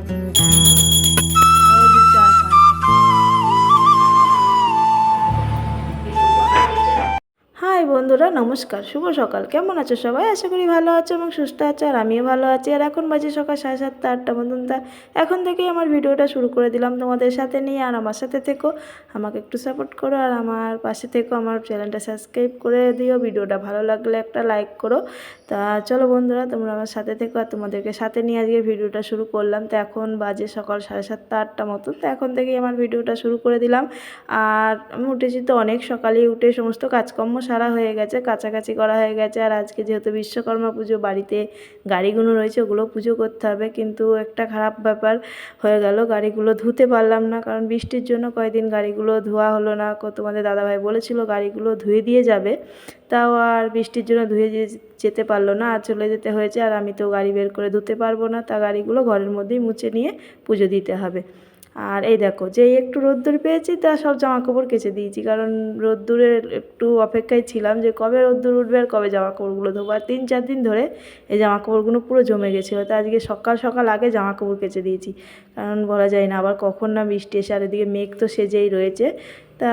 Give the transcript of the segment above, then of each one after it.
High বন্ধুরা, নমস্কার, শুভ সকাল। কেমন আছো সবাই? আশা করি ভালো আছো এবং সুস্থ আছো, আর আমিও ভালো আছি। আর এখন বাজে সকাল 7:30 8টা মতন। তা এখন থেকেই আমার ভিডিওটা শুরু করে দিলাম তোমাদের সাথে নিয়ে। আর আমার সাথে থেকো, আমাকে একটু সাপোর্ট করো আর আমার পাশে থেকো। আমার চ্যানেলটা সাবস্ক্রাইব করে দিও, ভিডিওটা ভালো লাগলে একটা লাইক করো। তা চলো বন্ধুরা, তোমরা আমার সাথে থেকো আর তোমাদেরকে সাথে নিয়ে আজকে ভিডিওটা শুরু করলাম। তো এখন বাজে সকাল 7:30 8টা মতন। তো এখন থেকেই আমার ভিডিওটা শুরু করে দিলাম। আর আমি উঠেছি তো অনেক সকালেই, উঠে সমস্ত কাজকর্ম সারা হয়ে গেছে, কাছাকাছি করা হয়ে গেছে। আর আজকে যেহেতু বিশ্বকর্মা পুজো, বাড়িতে গাড়িগুলো রয়েছে, ওগুলো পুজো করতে হবে। কিন্তু একটা খারাপ ব্যাপার হয়ে গেল, গাড়িগুলো ধুতে পারলাম না, কারণ বৃষ্টির জন্য কয়েকদিন গাড়িগুলো ধোয়া হলো না। তোমাদের দাদাভাই বলেছিল গাড়িগুলো ধুয়ে দিয়ে যাবে, তাও আর বৃষ্টির জন্য ধুয়ে যেতে পারলো না, আর চলে যেতে হয়েছে। আর আমি তো গাড়ি বের করে ধুতে পারবো না, তা গাড়িগুলো ঘরের মধ্যেই মুছে নিয়ে পুজো দিতে হবে। আর এই দেখো, যেই একটু রোদ্দুর পেয়েছি তা সব জামাকাপড় কেচে দিয়েছি, কারণ রোদ্দুরের একটু অপেক্ষায় ছিলাম যে কবে রোদ্দুর উঠবে আর কবে জামাকাপড়গুলো ধোবো। আর 3-4 দিন ধরে এই জামাকাপড়গুলো পুরো জমে গেছিলো, তো আজকে সকাল সকাল আগে জামাকাপড় কেচে দিয়েছি, কারণ বলা যায় না আবার কখন না বৃষ্টি এসে। আর এদিকে মেঘ তো সেজেই রয়েছে, তা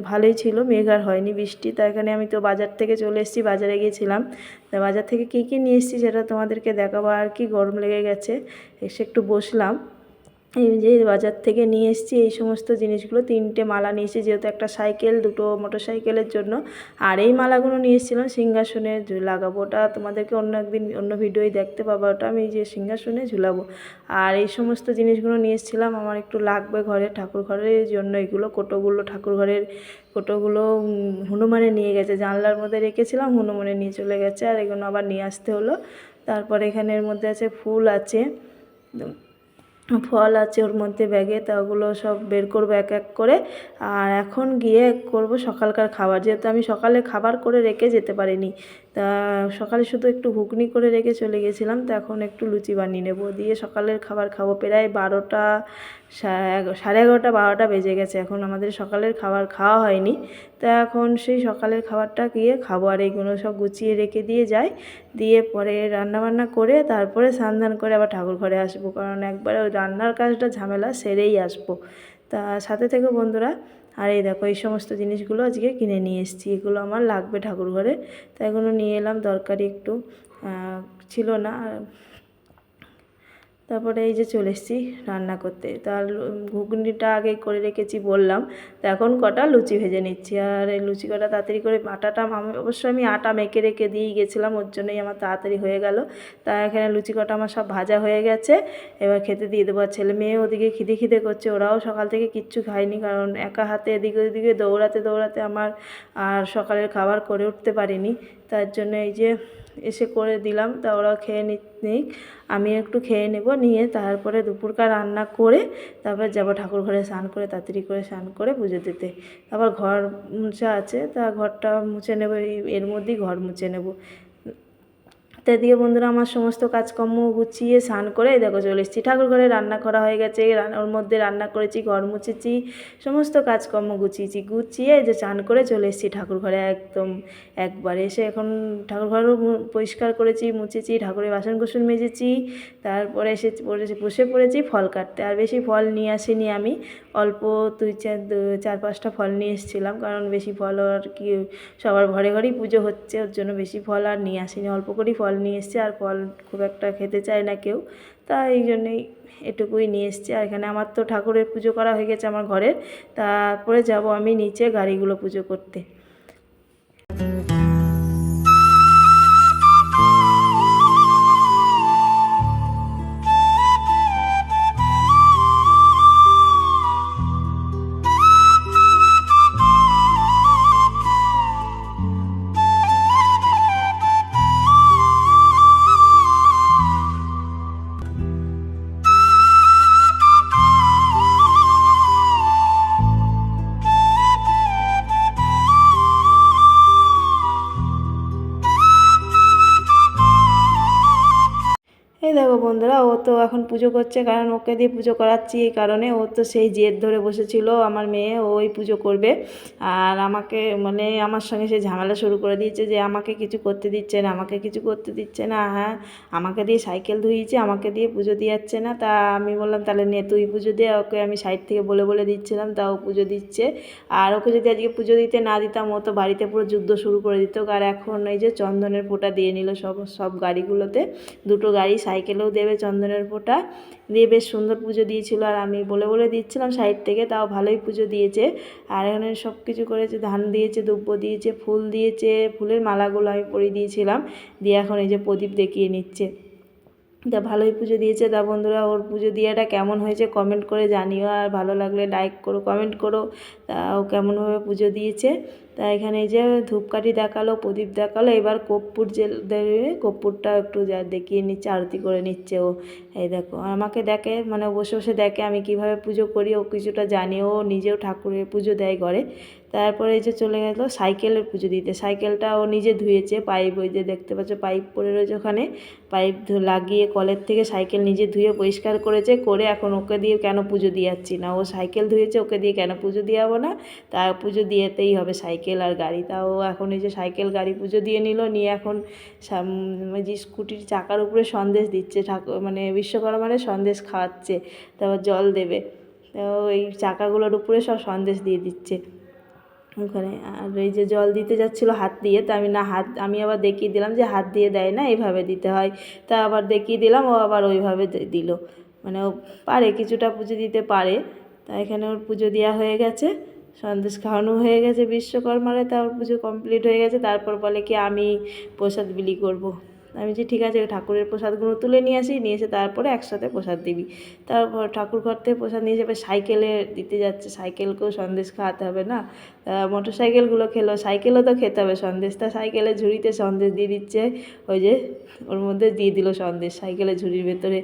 ভালোই ছিল, মেঘ আর হয়নি বৃষ্টি। তা এখানে আমি তো বাজার থেকে চলে এসেছি, বাজারে গিয়েছিলাম। তা বাজার থেকে কী কী নিয়ে এসেছি সেটা তোমাদেরকে দেখাবো। আর কি গরম লেগে গেছে, এসে একটু বসলাম। এই যে বাজার থেকে নিয়ে এসেছি এই সমস্ত জিনিসগুলো, 3টে মালা নিয়ে এসেছি, যেহেতু একটা সাইকেল, 2টো মোটরসাইকেলের জন্য। আর এই মালাগুলো নিয়ে এসেছিলাম সিংহাসনে লাগাবো, ওটা তোমাদেরকে অন্য একদিন অন্য ভিডিওই দেখতে পাবো, ওটা আমি যে সিংহাসনে ঝুলাবো। আর এই সমস্ত জিনিসগুলো নিয়ে এসেছিলাম, আমার একটু লাগবে ঘরে, ঠাকুর ঘরের জন্য। এগুলো কোটোগুলো, ঠাকুর ঘরের কোটোগুলো হনুমানে নিয়ে গেছে, জানলার মধ্যে রেখেছিলাম, হনুমানে নিয়ে চলে গেছে, আর এগুলো আবার নিয়ে আসতে হলো। তারপরে এখানের মধ্যে আছে ফুল, আছে ফল আছে ওর মধ্যে ব্যাগে, তা ওগুলো সব বের করবো এক এক করে। আর এখন গিয়ে করব সকালকার খাবার, যেহেতু আমি সকালে খাবার করে রেখে যেতে পারিনি, তা সকালে শুধু একটু ঘুগনি করে রেখে চলে গেছিলাম। তো এখন একটু লুচি বানিয়ে নেব, দিয়ে সকালের খাবার খাবো। প্রায় 12টা, 11:30 12টা বেজে গেছে, এখন আমাদের সকালের খাবার খাওয়া হয়নি। তা এখন সেই সকালের খাবারটা গিয়ে খাবো। আর এইগুলো সব গুছিয়ে রেখে দিয়ে যাই, দিয়ে পরে রান্নাবান্না করে তারপরে স্নান করে আবার ঠাকুর ঘরে আসবো, কারণ একবারে ওই রান্নার কাজটা ঝামেলা সেরেই আসবো। তা সাথে থেকে বন্ধুরা। আর এই দেখো, এই সমস্ত জিনিসগুলো আজকে কিনে নিয়ে এসেছি, এগুলো আমার লাগবে ঠাকুর ঘরে, তাই এগুলো নিয়ে এলাম। দরকারি একটু ছিল না। তারপরে এই যে চলে এসেছি রান্না করতে। তার ঘুগনিটা আগে করে রেখেছি বললাম, তো এখন কটা লুচি ভেজে নিচ্ছি। আর এই লুচি কটা তাড়াতাড়ি করে আটাটা আমি আটা মেখে রেখে দিয়েই গেছিলাম, ওর জন্যই আমার তাড়াতাড়ি হয়ে গেল। তা এখানে লুচি কটা আমার সব ভাজা হয়ে গেছে, এবার খেতে দিয়ে দেবো। আর ছেলে মেয়ে ওদিকে খিদে খিদে করছে, ওরাও সকাল থেকে কিচ্ছু খায়নি, কারণ একা হাতে এদিকে ওদিকে দৌড়াতে দৌড়াতে আমার আর সকালের খাবার করে উঠতে পারিনি। তার জন্য এই যে এসে করে দিলাম, তা ওরা খেয়ে নিক, আমি একটু খেয়ে নেব, নিয়ে তারপরে দুপুরকার রান্না করে তারপর যাব ঠাকুর ঘরে স্নান করে, তাড়াতাড়ি করে স্নান করে পুজো দিতে। আবার ঘর মুছা আছে, তা ঘরটা মুছে নেব, এর মধ্যেই ঘর মুছে নেব। তা দিয়ে বন্ধুরা আমার সমস্ত কাজকর্ম গুছিয়ে স্নান করে দেখো চলে এসেছি ঠাকুর ঘরে। রান্না করা হয়ে গেছে, ওর মধ্যে রান্না করেছি, ঘর মুছেছি, সমস্ত কাজকর্ম গুছিয়ে যে স্নান করে চলে এসেছি ঠাকুর ঘরে। একদম একবারে এসে এখন ঠাকুর ঘরও পরিষ্কার করেছি, মুছেছি, ঠাকুরের বাসন কুসন মেজেছি, তারপরে এসে বসে পড়েছি ফল কাটতে। আর বেশি ফল নিয়ে আসিনি আমি, অল্প 4-5টা ফল নিয়ে এসেছিলাম, কারণ বেশি ফল আর কি, সবার ঘরে ঘরেই পুজো হচ্ছে, ওর জন্য বেশি ফল আর নিয়ে আসিনি, অল্প করেই ফল নিয়ে এসেছি। আর ফল খুব একটা খেতে চায় না কেউ, তা এই জন্যই এটুকুই নিয়ে এসেছি। আর এখানে আমার তো ঠাকুরের পুজো করা হয়ে গেছে আমার ঘরের, তারপরে যাব আমি নিচে গাড়িগুলো পুজো করতে। বন্ধুরা, ও তো এখন পুজো করছে, কারণ ওকে দিয়ে পুজো করাচ্ছি এই কারণে। ও তো সেই জেদ ধরে বসেছিল আমার মেয়ে, ওই পুজো করবে। আর আমাকে মানে আমার সঙ্গে সে ঝামেলা শুরু করে দিয়েছে যে আমাকে কিছু করতে দিচ্ছে না, আমাকে কিছু করতে দিচ্ছে না। হ্যাঁ, আমাকে দিয়ে সাইকেল ধুইয়েছে, আমাকে দিয়ে পুজো দিয়াচ্ছে না। তা আমি বললাম তাহলে নে তুই পুজো দিয়ে। ওকে আমি সাইড থেকে বলে বলে দিচ্ছিলাম, তাও পুজো দিচ্ছে। আর ওকে যদি আজকে পুজো দিতে না দিতাম, ও তো বাড়িতে পুরো যুদ্ধ শুরু করে দিত। আর এখন এই যে চন্দনের ফোঁটা দিয়ে নিল সব গাড়িগুলোতে, দুটো গাড়ি সাইকেলেও দেবে চন্দনের ফোঁটা দিয়ে। বেশ সুন্দর পুজো দিয়েছিল, আর আমি বলে বলে দিচ্ছিলাম সাইড থেকে, তাও ভালোই পুজো দিয়েছে। আর এখানে সব কিছু করেছে, ধান দিয়েছে, দুব্য দিয়েছে, ফুল দিয়েছে, ফুলের মালাগুলো আমি পরিয়ে দিয়েছিলাম। দিয়ে এখন এই যে প্রদীপ দেখিয়ে নিচ্ছে। তা ভালোই পুজো দিয়েছে। তা বন্ধুরা, ওর পুজো দেওয়াটা কেমন হয়েছে কমেন্ট করে জানিও, আর ভালো লাগলে লাইক করো, কমেন্ট করো। তা ও কেমনভাবে পুজো দিয়েছে। তা এখানে এই যে ধূপকাঠি দেখালো, প্রদীপ দেখালো, এবার কর্পূর যে দেবে, কর্পূরটা একটু যা দেখিয়ে নিচ্ছে, আরতি করে নিচ্ছে ও। এই দেখো আমাকে দেখে, মানে বসে বসে দেখে আমি কিভাবে পুজো করি, ও কিছুটা জানি। ও নিজেও ঠাকুরের পুজো দেয় ঘরে। তারপরে এই যে চলে গেল সাইকেলের পুজো দিতে। সাইকেলটা ও নিজে ধুয়েছে, পাইপ ওই যে দেখতে পাচ্ছ পাইপ পড়ে রয়েছে ওখানে, পাইপ লাগিয়ে কলের থেকে সাইকেল নিজে ধুয়ে পরিষ্কার করেছে। করে এখন ওকে দিয়ে কেন পুজো দিয়াচ্ছি না, ও সাইকেল ধুয়েছে, ওকে দিয়ে কেন পুজো দিয়াবো না। তা পুজো দিয়েতেই হবে সাইকেল আর গাড়ি। তা ও এখন এই যে সাইকেল গাড়ি পুজো দিয়ে নিল, নিয়ে এখন যে স্কুটির চাকার উপরে সন্দেশ দিচ্ছে, ঠাকুর মানে বিশ্বকর্মারে সন্দেশ খাওয়াচ্ছে। তারপর জল দেবে, তো এই চাকাগুলোর উপরে সব সন্দেশ দিয়ে দিচ্ছে ওখানে। আর এই যে জল দিতে যাচ্ছিলো হাত দিয়ে, তা আমি আবার দেখিয়ে দিলাম যে হাত দিয়ে দেয় না, এইভাবে দিতে হয়। তা আবার দেখিয়ে দিলাম, ও আবার ওইভাবে দিল। মানে ও পারে, কিছুটা পুজো দিতে পারে। তা এখানে ওর পুজো দেওয়া হয়ে গেছে, সন্দেশ খাওয়ানো হয়ে গেছে বিশ্বকর্মারে। তা ওর পুজো কমপ্লিট হয়ে গেছে। তারপর বলে কি আমি প্রসাদ বিলি করব। আমি যে ঠিক আছে, ঠাকুরের প্রসাদগুলো তুলে নিয়ে আসি, নিয়ে এসে তারপরে একসাথে প্রসাদ দিবি। তারপর ঠাকুর ঘর থেকে প্রসাদ নিয়ে যাবে, সাইকেলে দিতে যাচ্ছে, সাইকেলকেও সন্দেশ খাওয়াতে হবে না। মোটর সাইকেলগুলো খেলো, সাইকেলও তো খেতে হবে সন্দেশ। তা সাইকেলের ঝুড়িতে সন্দেশ দিয়ে দিচ্ছে, ওই যে ওর মধ্যে দিয়ে দিল সন্দেশ সাইকেলের ঝুড়ির ভেতরে।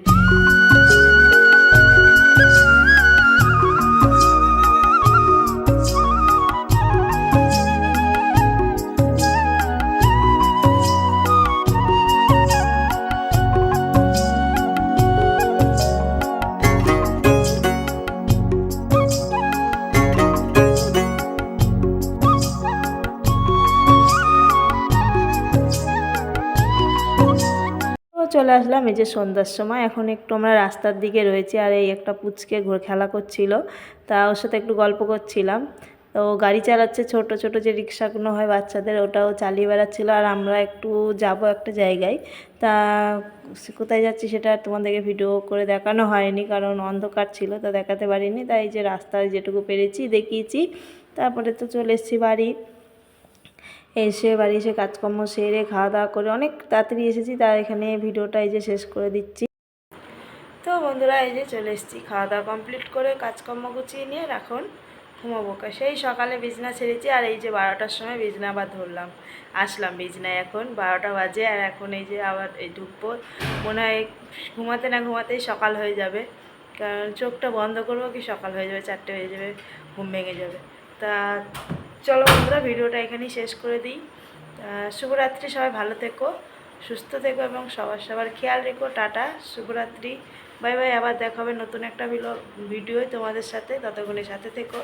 চলে আসলাম এই যে সন্ধ্যার সময়। এখন একটু আমরা রাস্তার দিকে রয়েছি, আর এই একটা পুচকে খেলা করছিল, তা ওর সাথে একটু গল্প করছিলাম। তো গাড়ি চালাচ্ছে, ছোট ছোট যে রিক্সাগুলো হয় বাচ্চাদের, ওটাও চালিয়ে বেড়াচ্ছিলো। আর আমরা একটু যাব একটা জায়গায়, তা কোথায় যাচ্ছি সেটা তোমাদেরকে ভিডিও করে দেখানো হয়নি, কারণ অন্ধকার ছিল, তা দেখাতে পারিনি। তাই যে রাস্তায় যেটুকু পেরেছি দেখিয়েছি। তারপরে তো চলে এসেছি বাড়ি। বাড়ি এসে কাজকর্ম সেরে খাওয়া দাওয়া করে অনেক তাড়াতাড়ি এসেছি। তার এখানে ভিডিওটা এই যে শেষ করে দিচ্ছি। তো বন্ধুরা, এই যে চলে এসেছি খাওয়া দাওয়া কমপ্লিট করে, কাজকর্ম গুছিয়ে নিয়ে এখন ঘুমাবো। সেই সকালে বিছনা ছেড়েছি, আর এই যে 12টার সময় বিছনা আবার ধরলাম, আসলাম বিছনায়। এখন 12টা বাজে, আর এখন এই যে আবার এই ঢুকবো। মনে হয় ঘুমাতে না ঘুমাতেই সকাল হয়ে যাবে, কারণ চোখটা বন্ধ করবো কি সকাল হয়ে যাবে, 4টে হয়ে যাবে, ঘুম ভেঙে যাবে। তা চলো বন্ধুরা, ভিডিওটা এখানেই শেষ করে দিই। শুভরাত্রি, সবাই ভালো থেকো, সুস্থ থেকো, এবং সবার খেয়াল রেখো। টাটা, শুভরাত্রি, বাই বাই। আবার দেখা হবে নতুন একটা ভিডিও তোমাদের সাথে, ততক্ষণের সাথে থেকো।